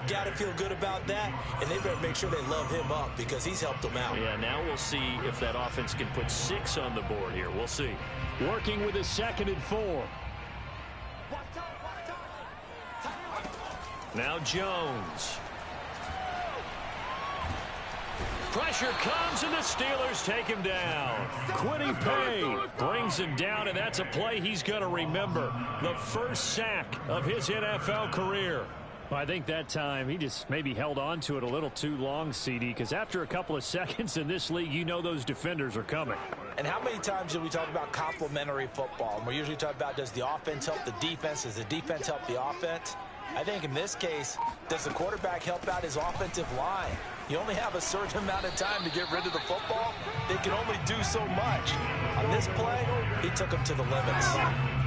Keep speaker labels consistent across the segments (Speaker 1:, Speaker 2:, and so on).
Speaker 1: got to feel good about that, and they better make sure they love him up because he's helped them out.
Speaker 2: Yeah, now we'll see if that offense can put 6 on the board here. We'll see. Working with a 2nd and 4. Now Jones. Pressure comes, and the Steelers take him down. Quiddy Pay brings him down, and that's a play he's going to remember. The first sack of his NFL career.
Speaker 3: Well, I think that time he just maybe held on to it a little too long, CD, because after a couple of seconds in this league, you know those defenders are coming.
Speaker 1: And how many times do we talk about complementary football? And we're usually talking about, does the offense help the defense? Does the defense help the offense? I think in this case, does the quarterback help out his offensive line? You only have a certain amount of time to get rid of the football. They can only do so much. On this play, he took him to the limits.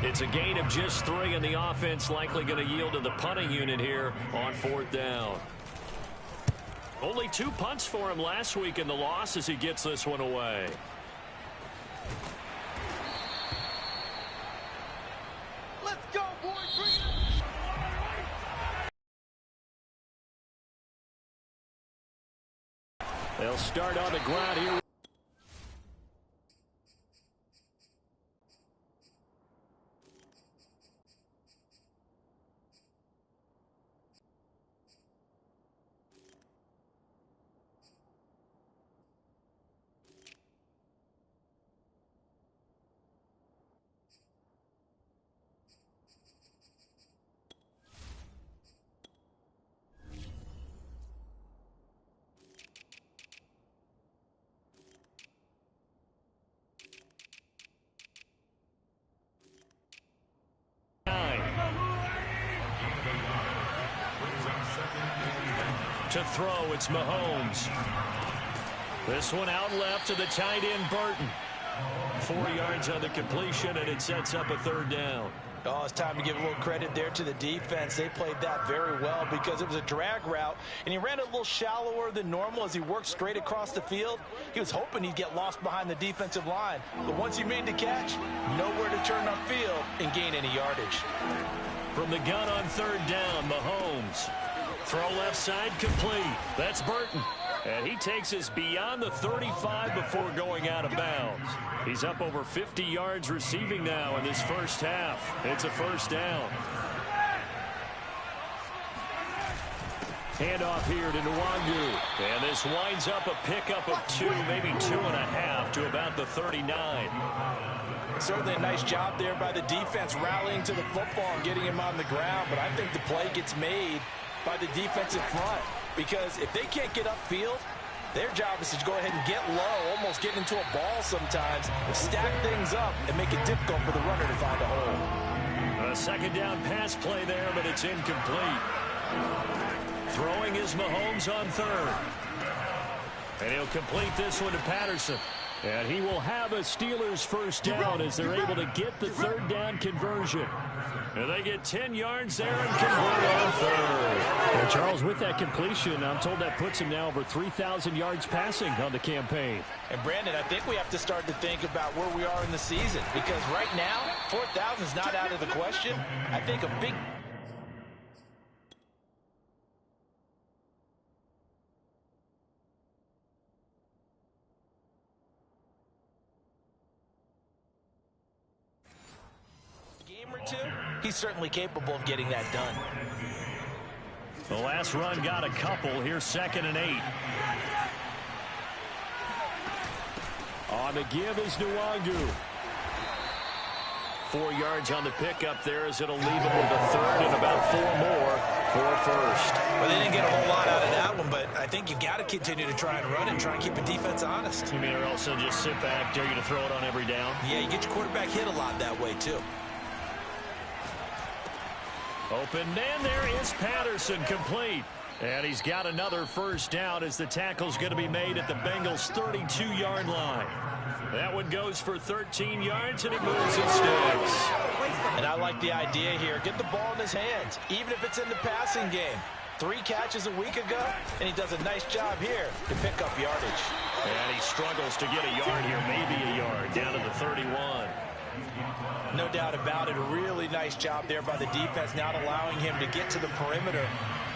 Speaker 2: It's a gain of just 3, and the offense likely going to yield to the punting unit here on 4th down. Only 2 punts for him last week in the loss as he gets this one away.
Speaker 4: Let's go, boys. Bring it.
Speaker 2: They'll start on the ground here. To throw, it's Mahomes. This one out left to the tight end, Burton. 4 yards on the completion, and it sets up a 3rd down.
Speaker 1: Oh, it's time to give a little credit there to the defense. They played that very well because it was a drag route, and he ran a little shallower than normal as he worked straight across the field. He was hoping he'd get lost behind the defensive line, but once he made the catch, nowhere to turn upfield and gain any yardage.
Speaker 2: From the gun on 3rd down, Mahomes. Throw left side complete. That's Burton. And he takes us beyond the 35 before going out of bounds. He's up over 50 yards receiving now in this first half. It's a 1st down. Handoff here to Nwangu. And this winds up a pickup of 2, maybe 2.5 to about the 39.
Speaker 1: Certainly a nice job there by the defense rallying to the football and getting him on the ground. But I think the play gets made by the defensive front, because if they can't get upfield, their job is to go ahead and get low, almost get into a ball sometimes, stack things up, and make it difficult for the runner to find a hole.
Speaker 2: A 2nd down pass play there, but it's incomplete. Throwing is Mahomes on 3rd. And he'll complete this one to Patterson. And he will have a Steelers 1st down as they're able to get the 3rd down conversion. And they get 10 yards there and convert on 3rd.
Speaker 3: And Charles, with that completion, I'm told that puts him now over 3,000 yards passing on the campaign.
Speaker 1: And Brandon, I think we have to start to think about where we are in the season, because right now, 4,000 is not out of the question. I think a big he's certainly capable of getting that done.
Speaker 2: The last run got a couple. Here's 2nd and 8. On the give is Nwangu. 4 yards on the pickup there as it'll leave him with a 3rd and about 4 more for 1st.
Speaker 1: Well, they didn't get a whole lot out of that one, but I think you've got to continue to try and run and try and keep the defense honest.
Speaker 2: You mean, or else they'll just sit back, dare you to throw it on every down?
Speaker 1: Yeah, you get your quarterback hit a lot that way, too.
Speaker 2: Open man, there is Patterson, complete. And he's got another 1st down as the tackle's going to be made at the Bengals' 32-yard line. That one goes for 13 yards, and it moves and sticks.
Speaker 1: And I like the idea here. Get the ball in his hands, even if it's in the passing game. 3 catches a week ago, and he does a nice job here to pick up yardage.
Speaker 2: And he struggles to get a yard here, maybe a yard, down to the 31.
Speaker 1: No doubt about it. A really nice job there by the defense, not allowing him to get to the perimeter.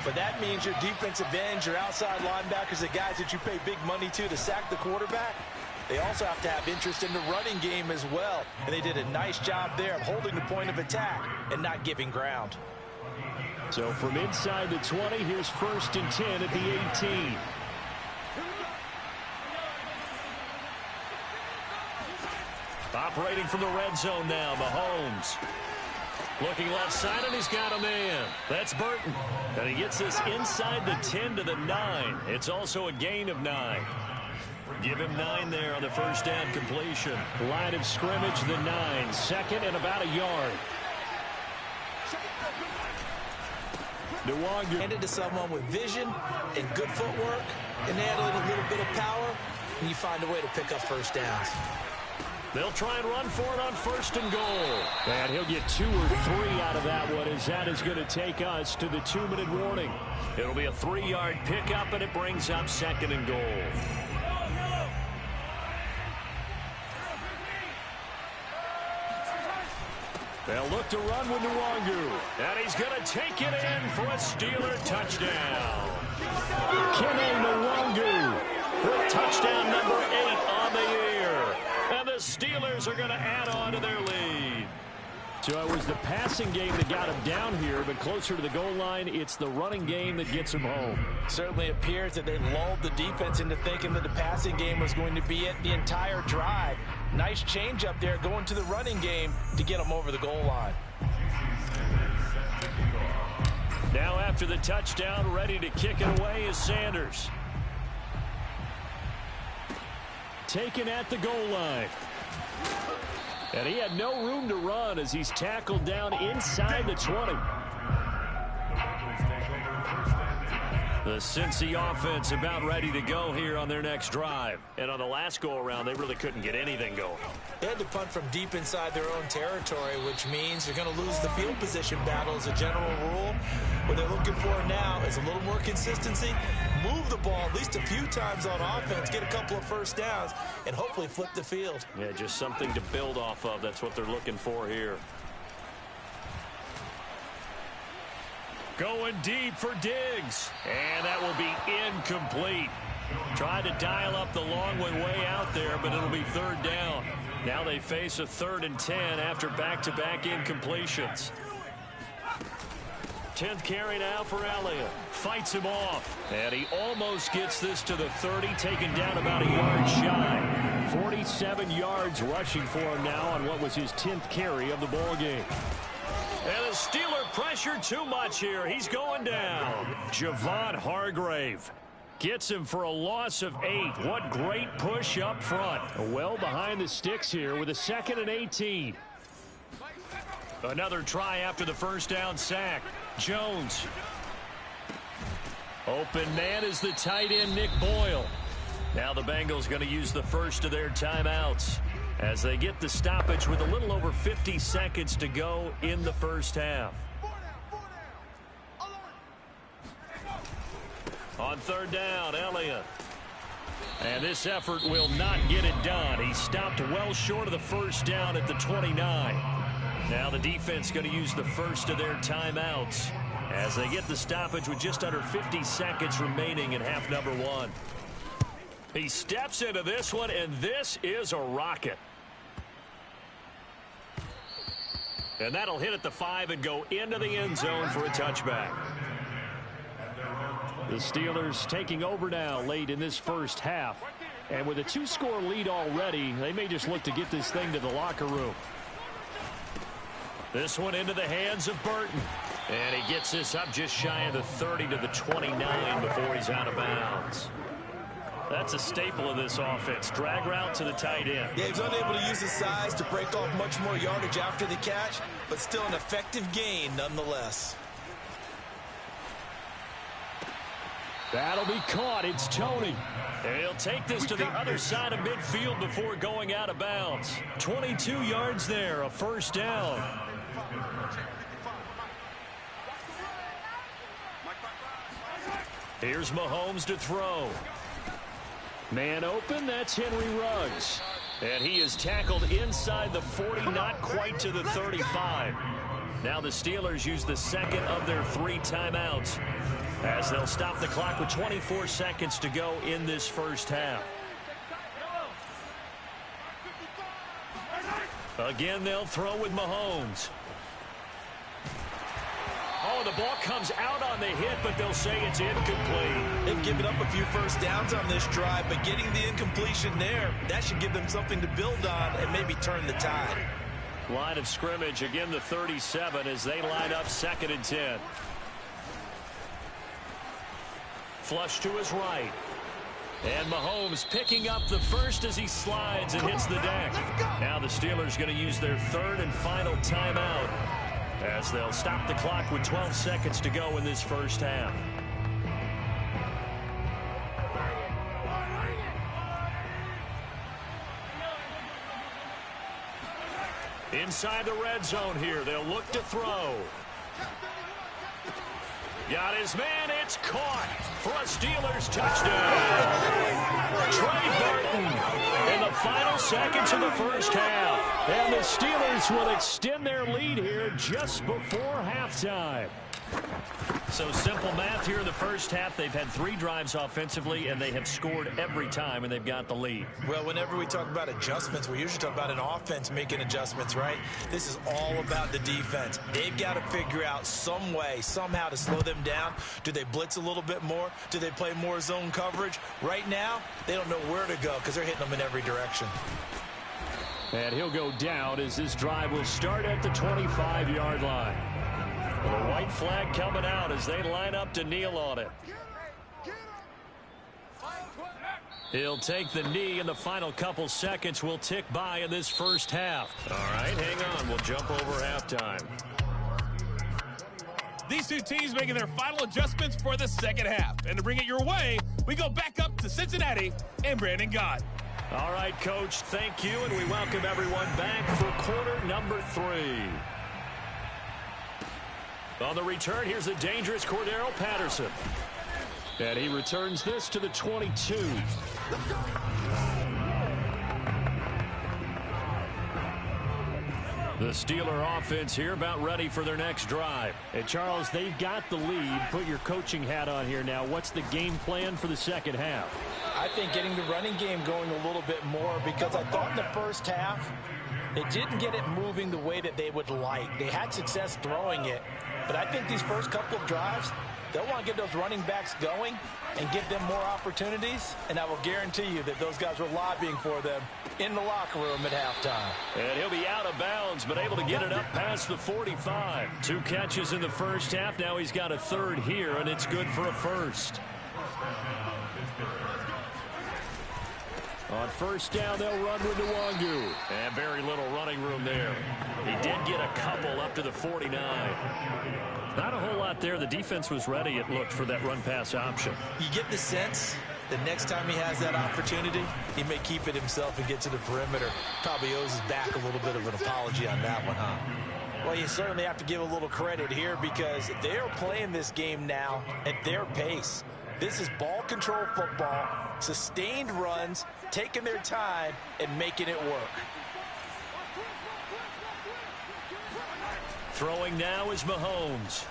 Speaker 1: But that means your defensive ends, your outside linebackers, the guys that you pay big money to sack the quarterback, they also have to have interest in the running game as well. And they did a nice job there of holding the point of attack and not giving ground.
Speaker 3: So from inside the 20, here's 1st and 10 at the 18.
Speaker 2: Operating from the red zone now, Mahomes. Looking left side, and he's got a man. That's Burton. And he gets this inside the 10 to the 9. It's also a gain of 9. Give him 9 there on the first down completion.
Speaker 3: Line of scrimmage, the 9. 2nd and about a yard.
Speaker 1: DeWong handed to someone with vision and good footwork, and add a little bit of power, and you find a way to pick up first downs.
Speaker 2: They'll try and run for it on 1st and goal.
Speaker 3: And he'll get 2 or 3 out of that one, as that is going to take us to the 2-minute warning.
Speaker 2: It'll be a 3-yard pickup, and it brings up 2nd and goal.
Speaker 3: They'll look to run with Nwangu.
Speaker 2: And he's going to take it in for a Steeler touchdown.
Speaker 3: Kene Nwangu
Speaker 2: with touchdown number 8 on the year. And the Steelers are going to add on to their lead.
Speaker 3: So it was the passing game that got him down here, but closer to the goal line, it's the running game that gets him home.
Speaker 1: Certainly appears that they lulled the defense into thinking that the passing game was going to be it the entire drive. Nice change up there going to the running game to get them over the goal line.
Speaker 2: Now after the touchdown, ready to kick it away is Sanders.
Speaker 3: Taken at the goal line. And he had no room to run as he's tackled down inside the 20.
Speaker 2: The Cincy offense about ready to go here on their next drive. And on the last go-around, they really couldn't get anything going.
Speaker 1: They had to punt from deep inside their own territory, which means they're going to lose the field position battle as a general rule. What they're looking for now is a little more consistency, move the ball at least a few times on offense, get a couple of first downs, and hopefully flip the field.
Speaker 2: Yeah, just something to build off of. That's what they're looking for here. Going deep for Diggs. And that will be incomplete. Tried to dial up the long one way out there, but it'll be 3rd down. Now they face a 3rd and 10 after back-to-back incompletions. 10th carry now for Elliott. Fights him off. And he almost gets this to the 30, taken down about a yard shy.
Speaker 3: 47 yards rushing for him now on what was his 10th carry of the ball game.
Speaker 2: And the Steeler pressure too much here. He's going down.
Speaker 3: Javon Hargrave gets him for a loss of 8. What great push up front. Well behind the sticks here with a 2nd and 18.
Speaker 2: Another try after the first down sack. Jones.
Speaker 3: Open man is the tight end, Nick Boyle.
Speaker 2: Now the Bengals going to use the first of their timeouts as they get the stoppage with a little over 50 seconds to go in the first half. On 3rd down, Elliott. And this effort will not get it done. He stopped well short of the first down at the 29. Now the defense going to use the first of their timeouts as they get the stoppage with just under 50 seconds remaining in half number 1. He steps into this one, and this is a rocket. And that'll hit at the 5 and go into the end zone for a touchback.
Speaker 3: The Steelers taking over now late in this first half. And with a 2-score lead already, they may just look to get this thing to the locker room.
Speaker 2: This one into the hands of Burton. And he gets this up just shy of the 30 to the 29 before he's out of bounds. That's a staple of this offense. Drag route to the tight end.
Speaker 1: Yeah, he's unable to use his size to break off much more yardage after the catch, but still an effective gain nonetheless.
Speaker 3: That'll be caught. It's Tony.
Speaker 2: And he'll take this to the other side of midfield before going out of bounds. 22 yards there, a first down. Here's Mahomes to throw.
Speaker 3: Man open, that's Henry Ruggs.
Speaker 2: And he is tackled inside the 40, not quite to the 35. Now the Steelers use the second of their 3 timeouts. as they'll stop the clock with 24 seconds to go in this first half. Again, they'll throw with Mahomes. Oh, the ball comes out on the hit, but they'll say it's incomplete.
Speaker 1: They've given up a few first downs on this drive, but getting the incompletion there, that should give them something to build on and maybe turn the tide.
Speaker 2: Line of scrimmage, again the 37 as they line up 2nd and 10. Flush to his right. And Mahomes picking up the first as he slides and hits the deck. Now the Steelers going to use their 3rd and final timeout as they'll stop the clock with 12 seconds to go in this first half. Inside the red zone here, they'll look to throw. Got his man, it's caught for a Steelers touchdown. Trey Burton in the final seconds of the first half. And the Steelers will extend their lead here just before halftime. So simple math here in the first half. They've had 3 drives offensively, and they have scored every time, and they've got the lead.
Speaker 1: Well, whenever we talk about adjustments, we usually talk about an offense making adjustments, right? This is all about the defense. They've got to figure out some way, somehow to slow them down. Do they blitz a little bit more? Do they play more zone coverage? Right now, they don't know where to go because they're hitting them in every direction.
Speaker 3: And he'll go down as this drive will start at the 25-yard line. The white flag coming out as they line up to kneel on it. He'll take the knee, and the final couple seconds will tick by in this first half. All right, hang on. We'll jump over halftime.
Speaker 5: These two teams making their final adjustments for the second half. And to bring it your way, we go back up to Cincinnati and Brandon Gott.
Speaker 2: All right, Coach, thank you, and we welcome everyone back for quarter number 3. On the return, here's the dangerous Cordero Patterson. And he returns this to the 22. The Steeler offense here about ready for their next drive.
Speaker 3: And Charles, they've got the lead. Put your coaching hat on here now. What's the game plan for the second half?
Speaker 1: I think getting the running game going a little bit more, because I thought in the first half they didn't get it moving the way that they would like. They had success throwing it, but I think these first couple of drives, they'll want to get those running backs going and give them more opportunities, and I will guarantee you that those guys were lobbying for them in the locker room at halftime.
Speaker 2: And he'll be out of bounds, but able to get it up past the 45. 2 catches in the first half. Now he's got a 3rd here, and it's good for a first. On first down, they'll run with Nwangu. And very little running room there. He did get a couple up to the 49. Not a whole lot there. The defense was ready, it looked, for that run-pass option.
Speaker 1: You get the sense the next time he has that opportunity, he may keep it himself and get to the perimeter. Probably owes his back a little bit of an apology on that one, huh? Well, you certainly have to give a little credit here because they're playing this game now at their pace. This is ball control football, sustained runs, taking their time and making it work.
Speaker 2: Throwing now is Mahomes.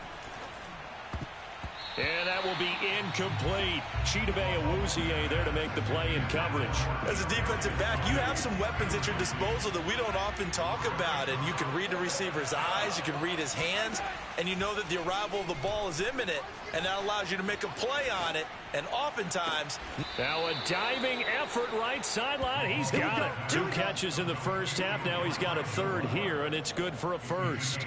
Speaker 2: And that will be incomplete. Chidobe Awuzie there to make the play in coverage.
Speaker 1: As a defensive back, you have some weapons at your disposal that we don't often talk about. And you can read the receiver's eyes, you can read his hands, and you know that the arrival of the ball is imminent. And that allows you to make a play on it. And oftentimes...
Speaker 2: Now a diving effort right sideline. He's got it. 2 catches in the first half. Now he's got a 3rd here, and it's good for a first.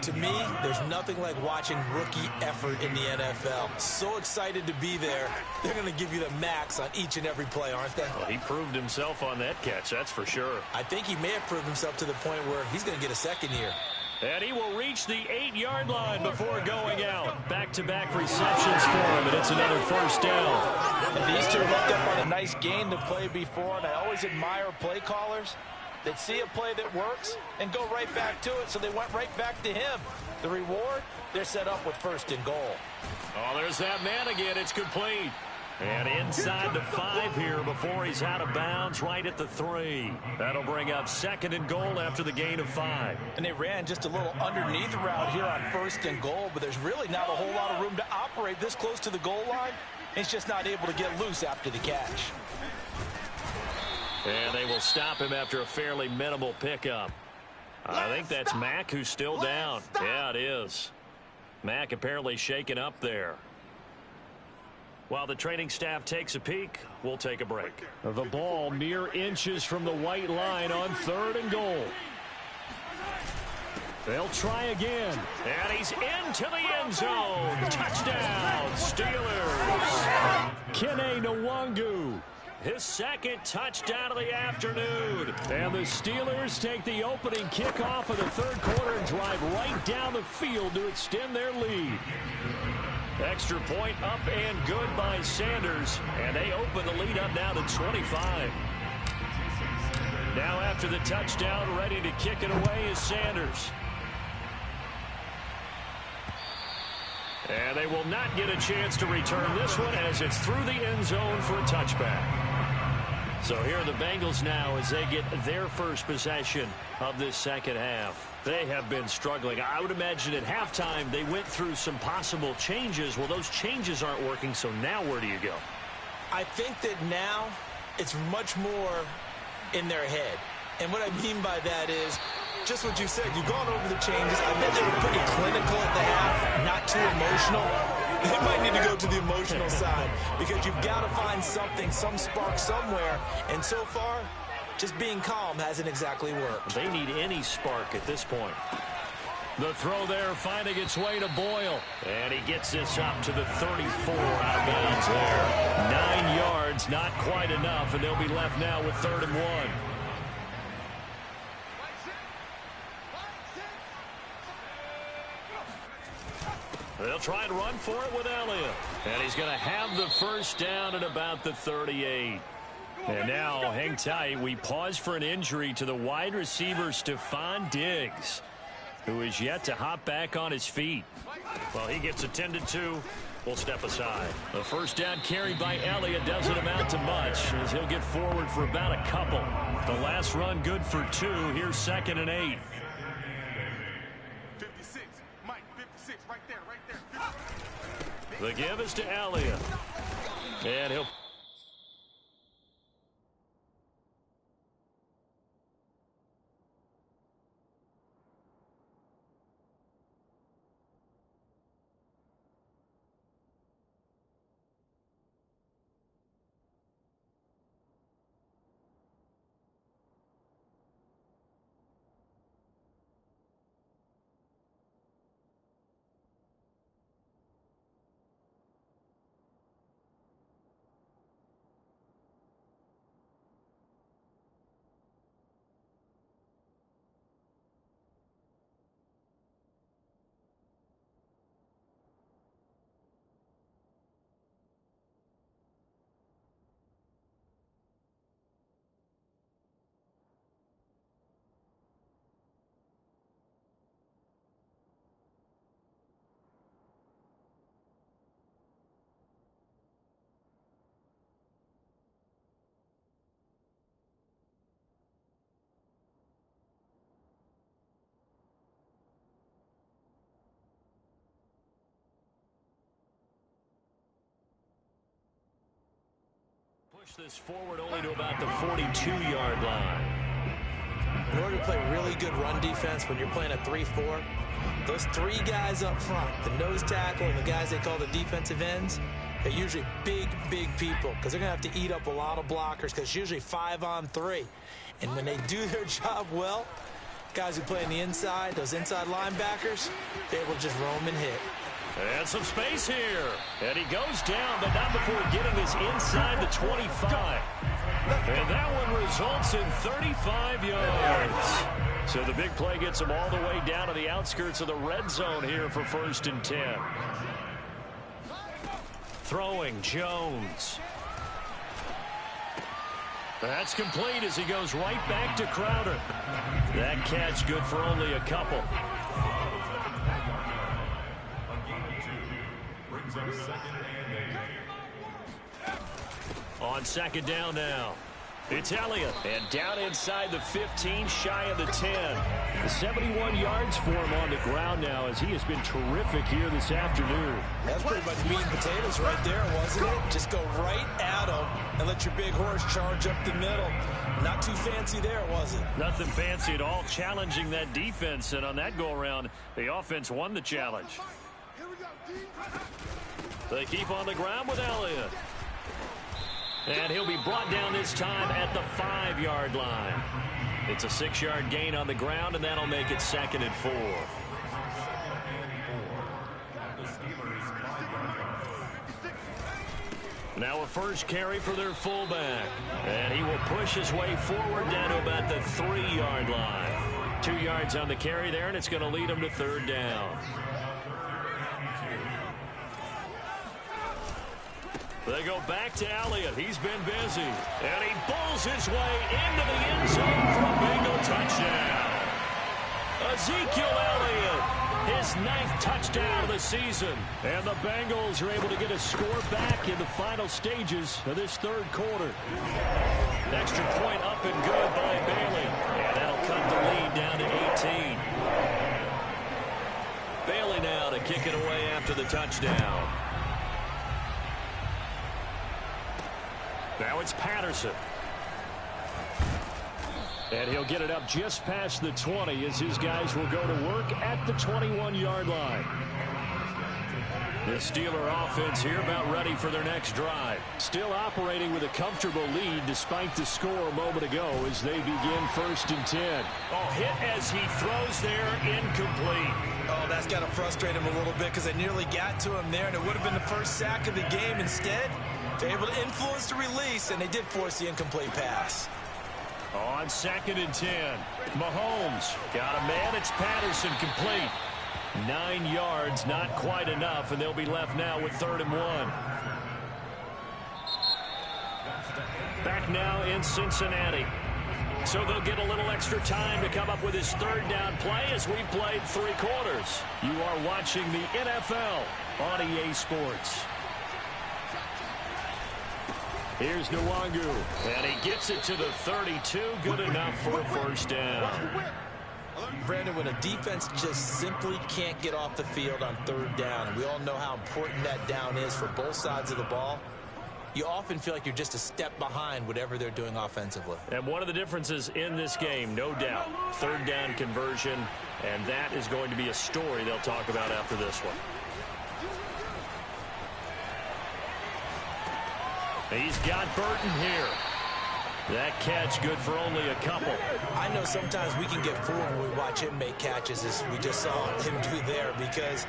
Speaker 1: To me, there's nothing like watching rookie effort in the NFL. So excited to be there. They're going to give you the max on each and every play, aren't they?
Speaker 2: Well, he proved himself on that catch, that's for sure.
Speaker 1: I think he may have proved himself to the point where he's going to get a 2nd year.
Speaker 2: And he will reach the 8-yard line before going out. Back-to-back receptions for him, and it's another first down.
Speaker 1: And these two looked up on a nice gain to play before, and I always admire play callers that see a play that works and go right back to it, so they went right back to him. The reward, they're set up with 1st and goal.
Speaker 2: Oh, there's that man again. It's complete. And inside the 5 here before he's out of bounds right at the 3. That'll bring up 2nd and goal after the gain of 5.
Speaker 1: And they ran just a little underneath route here on 1st and goal, but there's really not a whole lot of room to operate this close to the goal line. He's just not able to get loose after the catch.
Speaker 2: And they will stop him after a fairly minimal pickup. I think that's Mack who's still down. Yeah, it is. Mack apparently shaken up there. While the training staff takes a peek, we'll take a break.
Speaker 3: The ball mere inches from the white line on 3rd and goal. They'll try again.
Speaker 2: And he's into the end zone. Touchdown, Steelers.
Speaker 3: Kene Nwangu.
Speaker 2: His 2nd touchdown of the afternoon.
Speaker 3: And the Steelers take the opening kickoff of the 3rd quarter and drive right down the field to extend their lead.
Speaker 2: Extra point up and good by Sanders. And they open the lead up now to 25. Now after the touchdown, ready to kick it away is Sanders. And they will not get a chance to return this one as it's through the end zone for a touchback. So here are the Bengals now as they get their first possession of this 2nd half. They have been struggling. I would imagine at halftime they went through some possible changes. Well, those changes aren't working, so now where do you go?
Speaker 1: I think that now it's much more in their head. And what I mean by that is just what you said. You've gone over the changes. I bet they were pretty clinical at the half, not too emotional. They might need to go to the emotional side because you've got to find something, some spark somewhere. And so far, just being calm hasn't exactly worked.
Speaker 2: They need any spark at this point.
Speaker 3: The throw there finding its way to Boyle.
Speaker 2: And he gets this up to the 34 out of bounds there.
Speaker 3: 9 yards, not quite enough, and they'll be left now with 3rd and 1.
Speaker 2: They'll try and run for it with Elliott.
Speaker 3: And he's going to have the first down at about the 38. And now, hang tight, we pause for an injury to the wide receiver Stephon Diggs, who is yet to hop back on his feet.
Speaker 2: Well, he gets attended to. We'll step aside.
Speaker 3: The first down carried by Elliott doesn't amount to much as he'll get forward for about a couple. The last run good for 2. Here's 2nd and 8.
Speaker 4: 56, Mike, 56, right there.
Speaker 2: The give is to Elliott. And he'll...
Speaker 3: Push this forward only to about the 42-yard line.
Speaker 1: In order to play really good run defense when you're playing a 3-4, those 3 guys up front, the nose tackle and the guys they call the defensive ends, they're usually big people because they're going to have to eat up a lot of blockers because it's usually 5-on-3. And when they do their job well, guys who play on the inside, those inside linebackers, they're able to just roam and hit.
Speaker 2: And some space here. And he goes down, but not before getting this inside the 25. And that one results in 35 yards.
Speaker 3: So the big play gets him all the way down to the outskirts of the red zone here for 1st and 10.
Speaker 2: Throwing Jones.
Speaker 3: That's complete as he goes right back to Crowder. That catch good for only a couple.
Speaker 2: On second down now. It's Elliott, and down inside the 15, shy of the 10. 71 yards for him on the ground now, as he has been terrific here this afternoon.
Speaker 1: That's pretty much meat and potatoes right there, wasn't it? Just go right at him and let your big horse charge up the middle. Not too fancy there, was it?
Speaker 2: Nothing fancy at all, challenging that defense, and on that go-around, the offense won the challenge. They keep on the ground with Elliott. And he'll be brought down this time at the 5-yard line. It's a 6-yard gain on the ground, and that'll make it 2nd and 4. Now a first carry for their fullback. And he will push his way forward down to about the 3-yard line. 2 yards on the carry there, and it's going to lead him to 3rd down. They go back to Elliott. He's been busy. And he bulls his way into the end zone for a Bengal touchdown. Ezekiel Elliott, his 9th touchdown of the season. And the Bengals are able to get a score back in the final stages of this 3rd quarter. An extra point up and good by Bailey. And that'll cut the lead down to 18. Bailey now to kick it away after the touchdown. Now it's Patterson. And he'll get it up just past the 20 as his guys will go to work at the 21-yard line. The Steeler offense here about ready for their next drive. Still operating with a comfortable lead despite the score a moment ago as they begin 1st and 10. Oh, hit as he throws there, incomplete.
Speaker 1: Oh, that's got to frustrate him a little bit because they nearly got to him there, and it would have been the first sack of the game. Instead, they're able to influence the release, and they did force the incomplete pass.
Speaker 2: On 2nd and 10, Mahomes got a man. It's Patterson, complete. 9 yards, not quite enough, and they'll be left now with 3rd and 1. Back now in Cincinnati. So they'll get a little extra time to come up with his 3rd down play as we've played 3 quarters. You are watching the NFL on EA Sports. Here's Nwangu, and he gets it to the 32. Good enough for a 1st down.
Speaker 1: Brandon, when a defense just simply can't get off the field on 3rd down, and we all know how important that down is for both sides of the ball, you often feel like you're just a step behind whatever they're doing offensively.
Speaker 2: And one of the differences in this game, no doubt, 3rd down conversion, and that is going to be a story they'll talk about after this one. He's got Burton here. That catch good for only a couple.
Speaker 1: I know sometimes we can get fooled when we watch him make catches, as we just saw him do there, because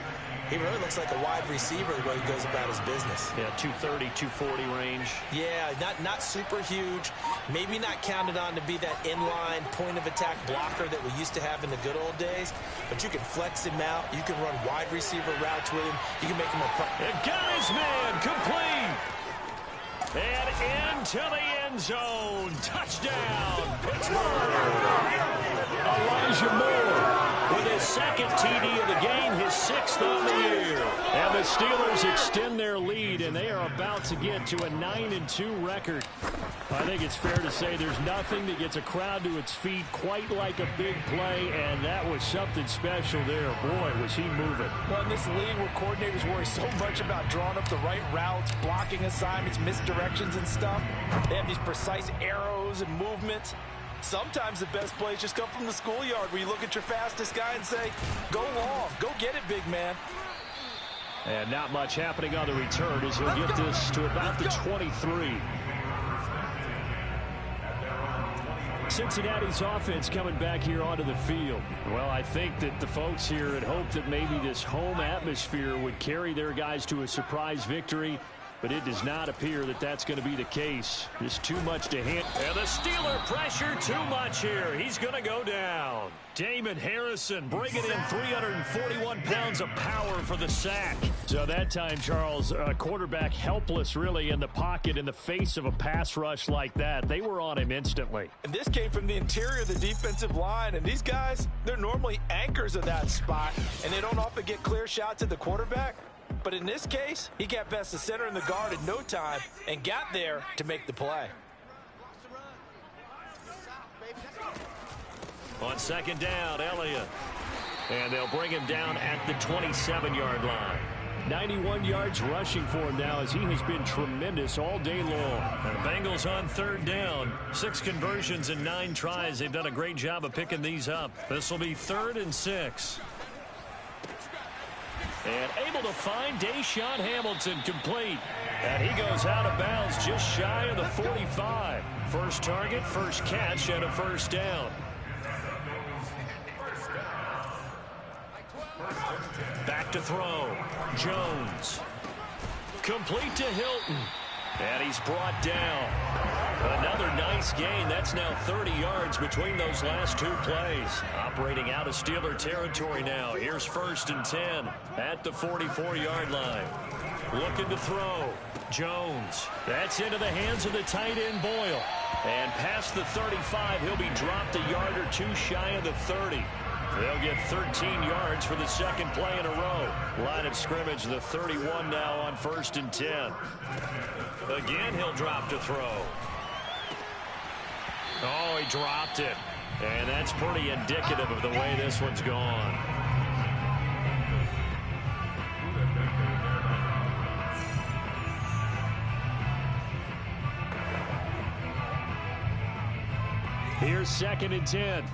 Speaker 1: he really looks like a wide receiver the way he goes about his business.
Speaker 2: Yeah, 230, 240 range.
Speaker 1: Yeah, not super huge. Maybe not counted on to be that inline point-of-attack blocker that we used to have in the good old days. But you can flex him out. You can run wide receiver routes with him. You can make him a...
Speaker 2: And got his man complete. And into the end zone. Touchdown, Pittsburgh. Elijah Moore with his 2nd TD of the game, his 6th on the year. And the Steelers extend their lead, and they are about to get to a 9-2 record. I think it's fair to say there's nothing that gets a crowd to its feet quite like a big play, and that was something special there. Boy, was he moving.
Speaker 1: Well, in this league where coordinators worry so much about drawing up the right routes, blocking assignments, misdirections and stuff, they have these precise arrows and movements. Sometimes the best plays just come from the schoolyard where you look at your fastest guy and say, go long, go get it, big man.
Speaker 2: And not much happening on the return as he'll get this to about the 23. Cincinnati's offense coming back here onto the field. Well, I think that the folks here had hoped that maybe this home atmosphere would carry their guys to a surprise victory, but it does not appear that that's going to be the case. There's too much to handle. And the Steeler pressure too much here. He's going to go down. Damon Harrison bringing in 341 pounds of power for the sack. So that time, Charles, quarterback helpless really in the pocket in the face of a pass rush like that. They were on him instantly.
Speaker 1: And this came from the interior of the defensive line. And these guys, they're normally anchors of that spot. And they don't often get clear shots at the quarterback. But in this case, he got past the center and the guard in no time and got there to make the play.
Speaker 2: On second down, Elliott. And they'll bring him down at the 27-yard line.
Speaker 3: 91 yards rushing for him now as he has been tremendous all day long.
Speaker 2: And the Bengals on third down. 6 conversions and 9 tries. They've done a great job of picking these up. This will be 3rd and 6. And able to find Deshaun Hamilton complete. And he goes out of bounds just shy of the 45. First target, first catch, and a first down. Back to throw. Jones. Complete to Hilton. And he's brought down. Another nice gain. That's now 30 yards between those last 2 plays. Operating out of Steeler territory now. Here's 1st and 10 at the 44-yard line. Looking to throw. Jones. That's into the hands of the tight end, Boyle. And past the 35, he'll be dropped a yard or 2 shy of the 30. They'll get 13 yards for the second play in a row. Line of scrimmage, the 31 now on 1st and 10. Again, he'll drop to throw. Oh, he dropped it. And that's pretty indicative of the way this one's gone. Here's 2nd and 10.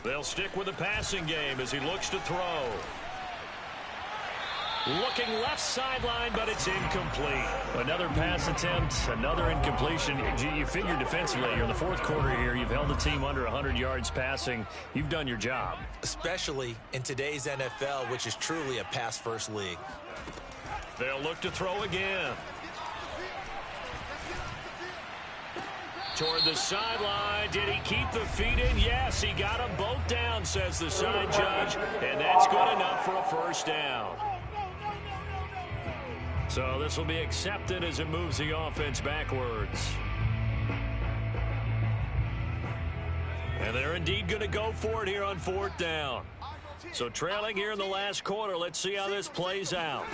Speaker 2: They'll stick with the passing game as he looks to throw. Looking left sideline, but it's incomplete. Another pass attempt, another incompletion. You figure defensively, you're in the 4th quarter here. You've held the team under 100 yards passing. You've done your job.
Speaker 1: Especially in today's NFL, which is truly a pass-first league.
Speaker 2: They'll look to throw again. Toward the sideline. Did he keep the feet in? Yes, he got them both down, says the side judge. And that's good enough for a first down. So this will be accepted as it moves the offense backwards. And they're indeed going to go for it here on 4th down. So trailing here in the last quarter, let's see how this plays out.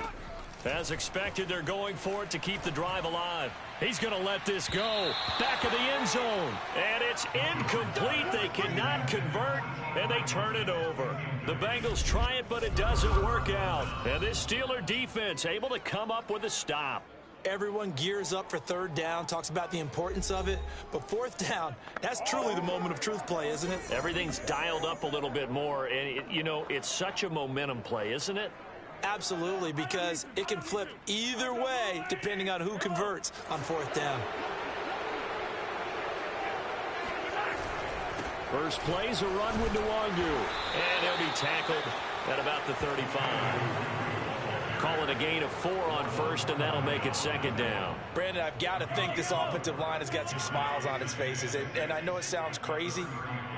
Speaker 2: As expected, they're going for it to keep the drive alive. He's going to let this go. Back of the end zone. And it's incomplete. They cannot convert, and they turn it over. The Bengals try it, but it doesn't work out. And this Steeler defense able to come up with a stop.
Speaker 1: Everyone gears up for 3rd down, talks about the importance of it. But 4th down, that's truly the moment of truth play, isn't it?
Speaker 2: Everything's dialed up a little bit more. And, it's such a momentum play, isn't it?
Speaker 1: Absolutely, because it can flip either way depending on who converts on 4th down.
Speaker 2: First play's a run with Nwangu. And he'll be tackled at about the 35. Call it a gain of 4 on 1st, and that'll make it 2nd down.
Speaker 1: Brandon, I've got to think this offensive line has got some smiles on its faces. And I know it sounds crazy,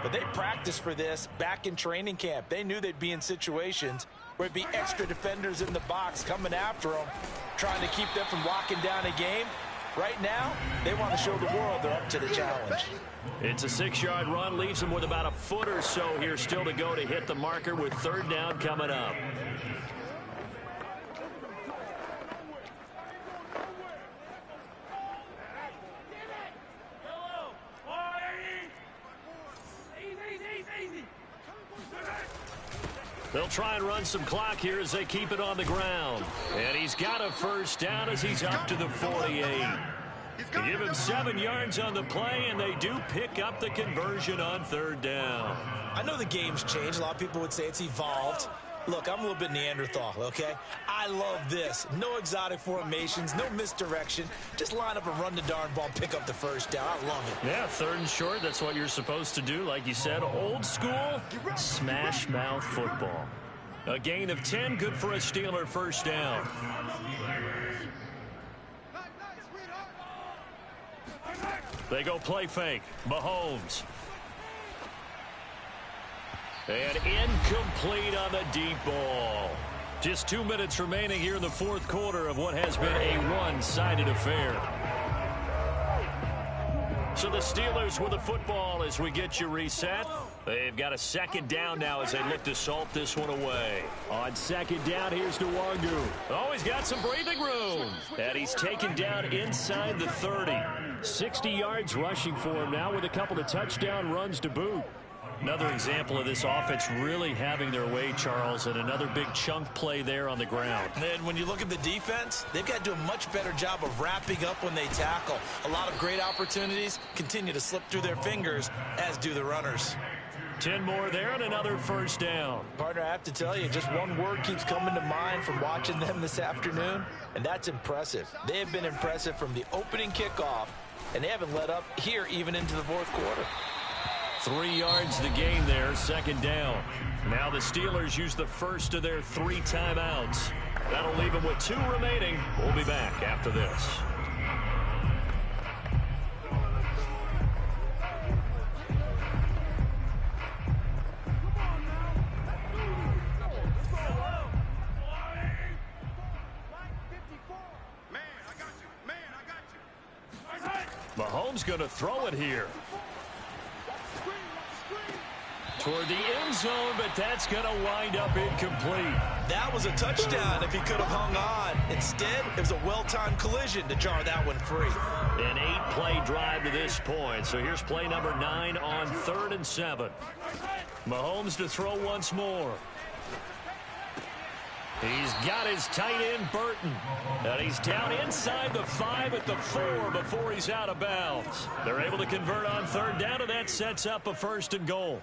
Speaker 1: but they practiced for this back in training camp. They knew they'd be in situations where it'd be extra defenders in the box coming after them, trying to keep them from locking down a game. Right now, they want to show the world they're up to the challenge.
Speaker 2: It's a 6-yard run, leaves them with about a foot or so here still to go to hit the marker with 3rd down coming up. They'll try and run some clock here as they keep it on the ground. And he's got a first down as he's up to the 48. They give him 7 yards on the play, and they do pick up the conversion on 3rd down.
Speaker 1: I know the game's changed. A lot of people would say it's evolved. Look, I'm a little bit Neanderthal, okay? I love this. No exotic formations, no misdirection. Just line up and run the darn ball, pick up the first down. I love it.
Speaker 2: Yeah, 3rd and short, that's what you're supposed to do. Like you said, old school, smash mouth football. A gain of 10, good for a Steeler first down. They go play fake. Mahomes. And incomplete on the deep ball. Just 2 minutes remaining here in the 4th quarter of what has been a one-sided affair. So the Steelers with the football as we get you reset. They've got a second down now as they look to salt this one away. On second down, here's Nwangu. Oh, he's got some breathing room. And he's taken down inside the 30. 60 yards rushing for him now with a couple of touchdown runs to boot. Another example of this offense really having their way, Charles, and another big chunk play there on the ground.
Speaker 1: And when you look at the defense, they've got to do a much better job of wrapping up when they tackle. A lot of great opportunities continue to slip through their fingers, as do the runners.
Speaker 2: 10 more there and another first down.
Speaker 1: Partner, I have to tell you, just one word keeps coming to mind from watching them this afternoon, and that's impressive. They have been impressive from the opening kickoff, and they haven't let up here even into the fourth quarter.
Speaker 2: 3 yards the gain there, second down. Now the Steelers use the first of their 3 timeouts. That'll leave them with 2 remaining. We'll be back after this. Mahomes going to throw it here. Toward the end zone, but that's going to wind up incomplete.
Speaker 1: That was a touchdown if he could have hung on. Instead, it was a well-timed collision to jar that one free.
Speaker 2: An 8-play drive to this point. So here's play number 9 on 3rd and 7. Mahomes to throw once more. He's got his tight end, Burton. And he's down inside the 5 at the 4 before he's out of bounds. They're able to convert on 3rd down, and that sets up a 1st and goal.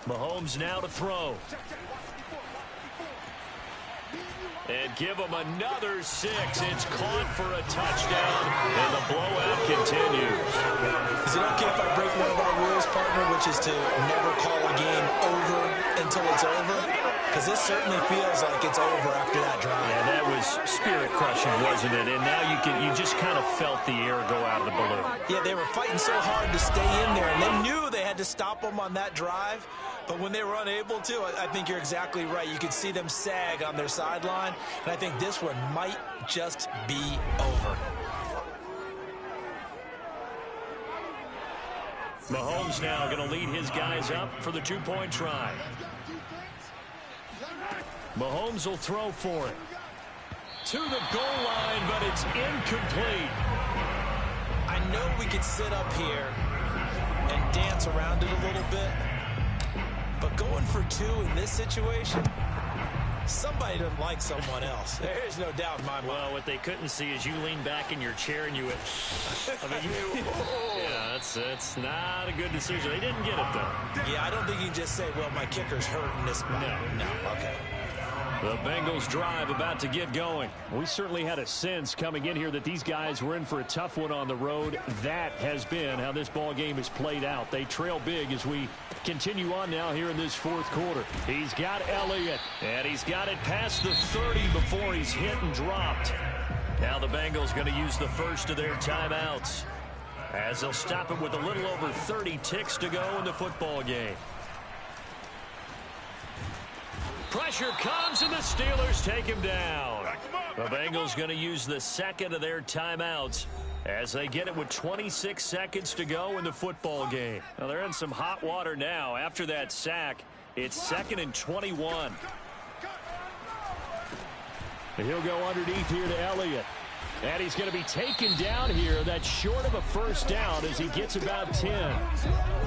Speaker 2: Mahomes now to throw. And give him another 6. It's caught for a touchdown, and the blowout continues.
Speaker 1: Is it okay if I break one of our rules, partner, which is to never call a game over until it's over? Because this certainly feels like it's over after that drive.
Speaker 2: Yeah, that was spirit-crushing, wasn't it? And now you just kind of felt the air go out of the balloon.
Speaker 1: Yeah, they were fighting so hard to stay in there, and they knew they had to stop them on that drive. But when they were unable to, I think you're exactly right. You could see them sag on their sideline, and I think this one might just be over.
Speaker 2: Mahomes now going to lead his guys up for the 2-point try. Mahomes will throw for it. To the goal line, but it's incomplete.
Speaker 1: I know we could sit up here and dance around it a little bit, but going for 2 in this situation, somebody doesn't like someone else. There's no doubt in my mind.
Speaker 2: Well, what they couldn't see is you lean back in your chair and you went, yeah, that's not a good decision. They didn't get it, though.
Speaker 1: Yeah, I don't think you can just say, well, my kicker's hurt in this spot. No, okay.
Speaker 2: The Bengals drive about to get going.
Speaker 3: We certainly had a sense coming in here that these guys were in for a tough one on the road. That has been how this ball game has played out. They trail big as we continue on now here in this fourth quarter. He's got Elliott,
Speaker 2: and he's got it past the 30 before he's hit and dropped. Now the Bengals going to use the first of their timeouts as they'll stop it with a little over 30 ticks to go in the football game. Pressure comes, and the Steelers take him down. The Bengals going to use the second of their timeouts as they get it with 26 seconds to go in the football game. Now they're in some hot water now. After that sack, it's 2nd and 21.
Speaker 3: He'll go underneath here to Elliott. And he's going to be taken down here. That's short of a first down as he gets about 10.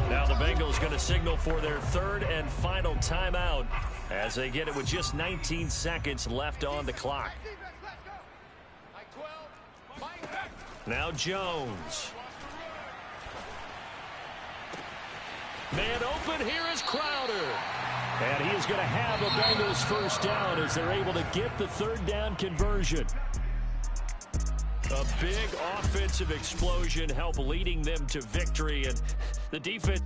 Speaker 2: Now the Bengals going to signal for their 3rd and final timeout as they get it with just 19 seconds left on the clock. Now Jones. Man open, here is Crowder.
Speaker 3: And he is going to have a Bengals first down as they're able to get the 3rd down conversion.
Speaker 2: A big offensive explosion helped leading them to victory, and the defense...